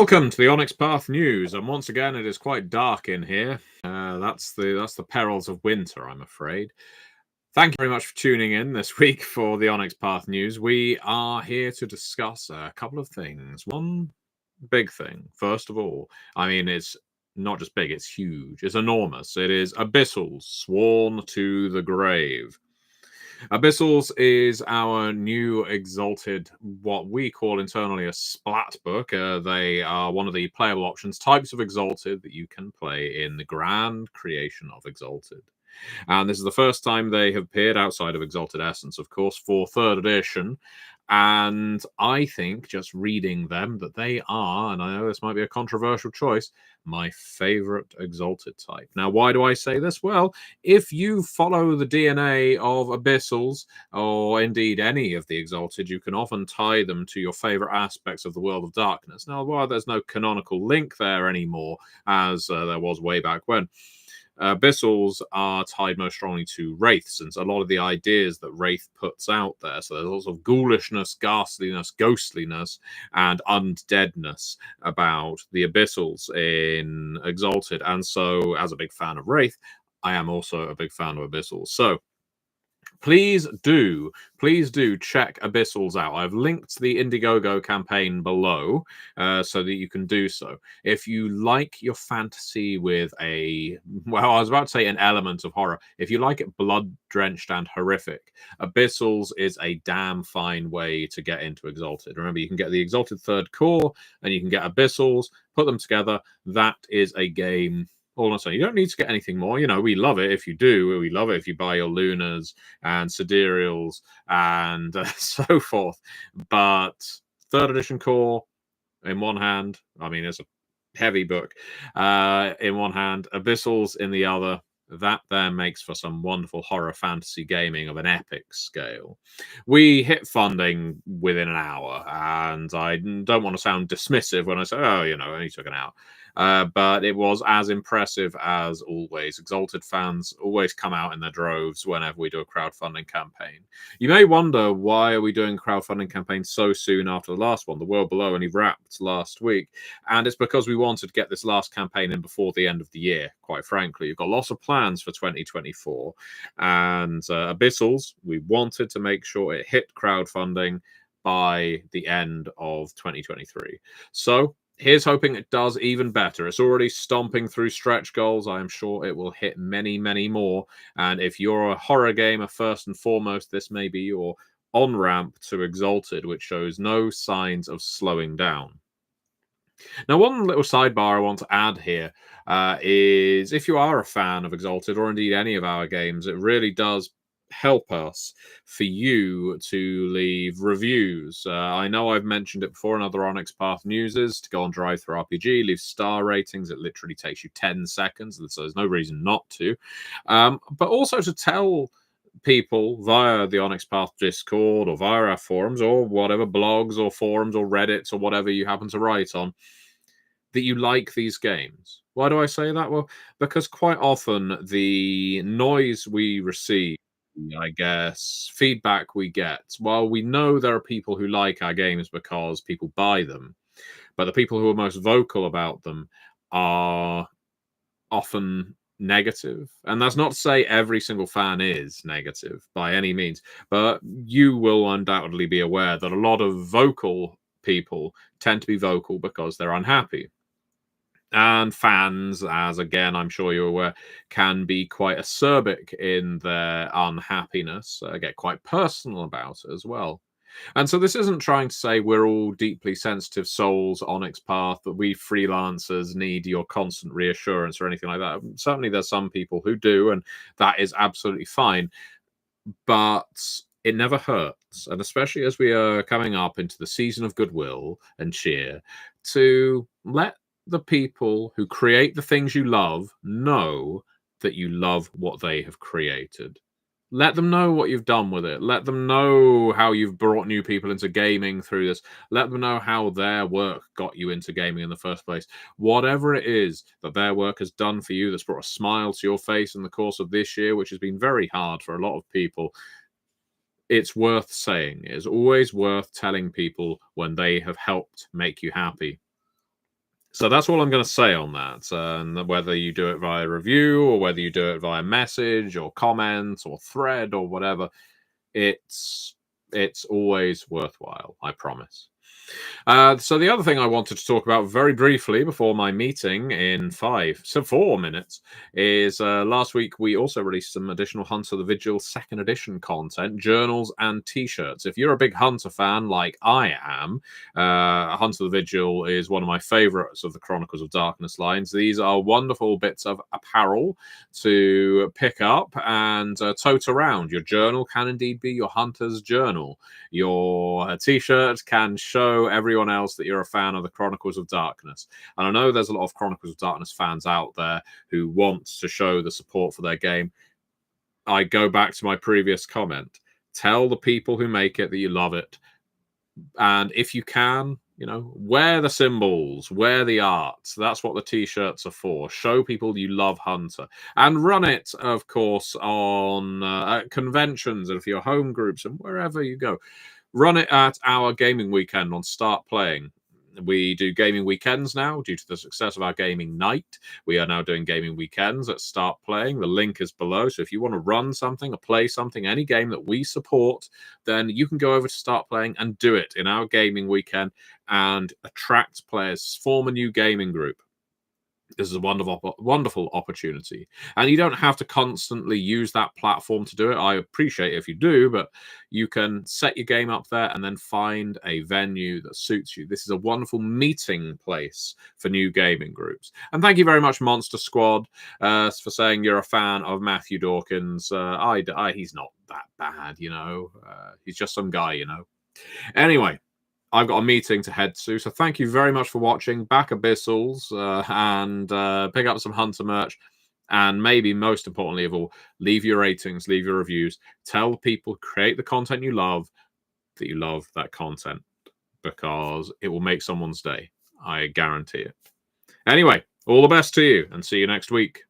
Welcome to the Onyx Path News, and once again it is quite dark in here. That's the perils of winter, I'm afraid. Thank you very much for tuning in this week for the Onyx Path News. We are here to discuss a couple of things. One big thing, first of all, I mean, it's not just big, it's huge. It's enormous. It is Abyssals, Sworn to the Grave. Abyssals is our new exalted, what we call internally a splat book. They are one of the playable options, types of exalted that you can play in the grand creation of exalted. And this is the first time they have appeared outside of Exalted Essence, of course, for 3rd edition. And I think just reading them that they are, and I know this might be a controversial choice, my favorite Exalted type. Now, why do I say this? Well, if you follow the DNA of Abyssals, or indeed any of the Exalted, you can often tie them to your favorite aspects of the World of Darkness. Now, while there's no canonical link there anymore, as there was way back when, Abyssals are tied most strongly to Wraith, since a lot of the ideas that Wraith puts out there, so there's lots of ghoulishness, ghastliness, ghostliness, and undeadness about the Abyssals in Exalted. And so, as a big fan of Wraith, I am also a big fan of Abyssals. So, please do check Abyssals out. I've linked the Indiegogo campaign below so that you can do so. If you like your fantasy with I was about to say an element of horror. If you like it blood-drenched and horrific, Abyssals is a damn fine way to get into Exalted. Remember, you can get the Exalted 3rd Core, and you can get Abyssals, put them together. That is a game. All I'm saying, you don't need to get anything more. You know, we love it if you do. We love it if you buy your Lunas and Sidereals and so forth. But 3rd edition core in one hand, I mean, it's a heavy book in one hand, Abyssals in the other. That there makes for some wonderful horror fantasy gaming of an epic scale. We hit funding within an hour, and I don't want to sound dismissive when I say, oh, you know, it only took an hour. But it was as impressive as always. Exalted fans always come out in their droves whenever we do a crowdfunding campaign. You may wonder, why are we doing crowdfunding campaigns so soon after the last one? The World Below only wrapped last week. And it's because we wanted to get this last campaign in before the end of the year, quite frankly. You've got lots of plans for 2024. And Abyssals, we wanted to make sure it hit crowdfunding by the end of 2023. So here's hoping it does even better. It's already stomping through stretch goals. I am sure it will hit many, many more. And if you're a horror gamer, first and foremost, this may be your on-ramp to Exalted, which shows no signs of slowing down. Now, one little sidebar I want to add here is if you are a fan of Exalted, or indeed any of our games, it really does help us for you to leave reviews. I know I've mentioned it before in other Onyx Path newses, to go on Drive Through RPG, leave star ratings. It literally takes you 10 seconds, so there's no reason not to. But also to tell people via the Onyx Path Discord, or via our forums, or whatever, blogs or forums or Reddits or whatever you happen to write on, that you like these games. Why do I say that? Well, because quite often the noise we receive, I guess, feedback we get, while we know there are people who like our games because people buy them, but the people who are most vocal about them are often negative. And that's not to say every single fan is negative by any means, but you will undoubtedly be aware that a lot of vocal people tend to be vocal because they're unhappy. And fans, as again I'm sure you're aware, can be quite acerbic in their unhappiness, get quite personal about it as well. And so this isn't trying to say we're all deeply sensitive souls, Onyx Path, that we freelancers need your constant reassurance or anything like that. Certainly there's some people who do, and that is absolutely fine. But it never hurts, and especially as we are coming up into the season of goodwill and cheer, to let the people who create the things you love know that you love what they have created. Let them know what you've done with it. Let them know how you've brought new people into gaming through this. Let them know how their work got you into gaming in the first place. Whatever it is that their work has done for you that's brought a smile to your face in the course of this year, which has been very hard for a lot of people, it's worth saying. It's always worth telling people when they have helped make you happy. So that's all I'm going to say on that. And whether you do it via review or whether you do it via message or comment or thread or whatever, it's always worthwhile, I promise. So the other thing I wanted to talk about very briefly before my meeting in 4 minutes is last week we also released some additional Hunter the Vigil 2nd edition content, journals and t-shirts. If you're a big Hunter fan like I am, Hunter the Vigil is one of my favorites of the Chronicles of Darkness lines. These are wonderful bits of apparel to pick up and tote around. Your journal can indeed be your Hunter's journal. Your t-shirt can show everyone else that you're a fan of the Chronicles of Darkness. And I know there's a lot of Chronicles of Darkness fans out there who want to show the support for their game. I go back to my previous comment. Tell the people who make it that you love it. And if you can, wear the symbols, wear the art. That's what the t-shirts are for. Show people you love Hunter. And run it, of course, on at conventions and for your home groups and wherever you go. Run it at our gaming weekend on Start.Playing. We do gaming weekends now due to the success of our gaming night. We are now doing gaming weekends at Start.Playing. The link is below. So if you want to run something or play something, any game that we support, then you can go over to Start.Playing and do it in our gaming weekend and attract players, form a new gaming group. This is a wonderful opportunity. And you don't have to constantly use that platform to do it. I appreciate it if you do, but you can set your game up there and then find a venue that suits you. This is a wonderful meeting place for new gaming groups. And thank you very much, Monster Squad, for saying you're a fan of Matthew Dawkins. He's not that bad, he's just some guy, Anyway, I've got a meeting to head to, so thank you very much for watching. Back Abyssals and pick up some Hunter merch. And maybe most importantly of all, leave your ratings, leave your reviews. Tell people, create the content you love, that you love that content, because it will make someone's day. I guarantee it. Anyway, all the best to you and see you next week.